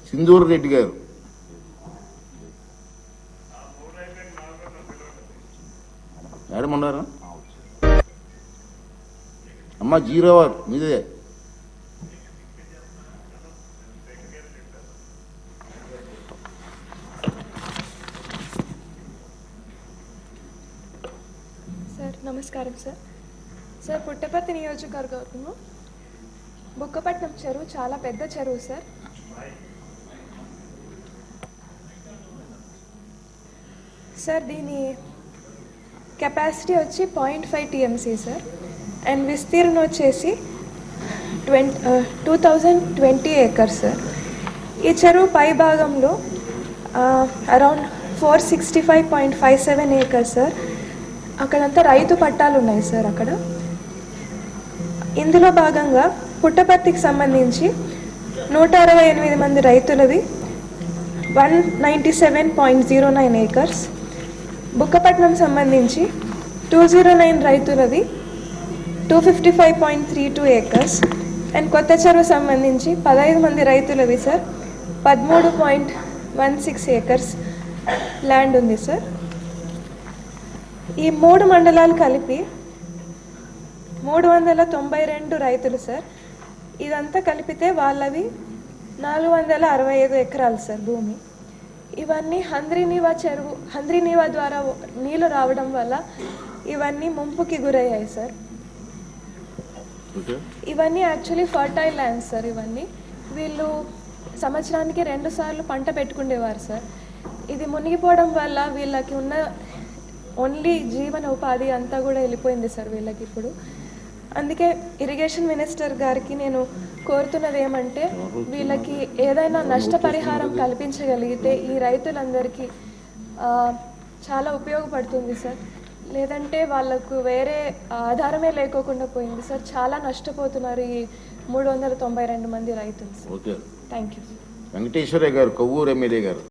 సింధూర్ రెడ్డి గారు, మేడం ఉన్నారు అమ్మ, 0 మీదే. సార్ నమస్కారం సార్. సార్ పుట్టపర్తి నియోజకవర్గంలో బుక్కపట్నం చెరువు చాలా పెద్ద చెరువు సార్. సార్ దీని కెపాసిటీ వచ్చి 0.5 TMC సార్, అండ్ విస్తీర్ణం వచ్చేసి 2020 ఏకర్స్ సార్. ఈ చెరువు పై భాగంలో అరౌండ్ 465.57 ఏకర్స్ సార్. అక్కడంతా రైతు పట్టాలు ఉన్నాయి సార్. అక్కడ ఇందులో భాగంగా పుట్టపర్తికి సంబంధించి 168 మంది రైతులది 197.09 ఏకర్స్, బుక్కపట్నం సంబంధించి 209 రైతులది 255.32 ఏకర్స్, అండ్ కొత్త చెరువు సంబంధించి 15 మంది రైతులది సార్ 13.16 ఏకర్స్ ల్యాండ్ ఉంది సార్. ఈ 3 మండలాలు కలిపి 392 రైతులు సార్. ఇదంతా కలిపితే వాళ్ళవి 465 ఎకరాలు సార్ భూమి. ఇవన్నీ హంద్రీనీవా ద్వారా నీళ్లు రావడం వల్ల ఇవన్నీ ముంపుకి గురయ్యాయి సార్. ఇవన్నీ యాక్చువల్లీ ఫర్టైల్ ల్యాండ్స్ సార్. ఇవన్నీ వీళ్ళు సంవత్సరానికి 2 సార్లు పంట పెట్టుకునేవారు సార్. ఇది మునిగిపోవడం వల్ల వీళ్ళకి ఉన్న ఓన్లీ జీవన ఉపాధి అంతా కూడా వెళ్ళిపోయింది సార్ వీళ్ళకి ఇప్పుడు. అందుకే ఇరిగేషన్ మినిస్టర్ గారికి నేను కోరుతున్నది ఏమంటే, వీళ్ళకి ఏదైనా నష్టపరిహారం కల్పించగలిగితే ఈ రైతులందరికీ చాలా ఉపయోగపడుతుంది సార్. లేదంటే వాళ్ళకు వేరే ఆధారమే లేకోకుండా పోయింది సార్. చాలా నష్టపోతున్నారు ఈ 392 మంది రైతులు. Thank you. వెంకటేశ్వరయ్య గారు, కొవ్వూరు ఎమ్మెల్యే గారు.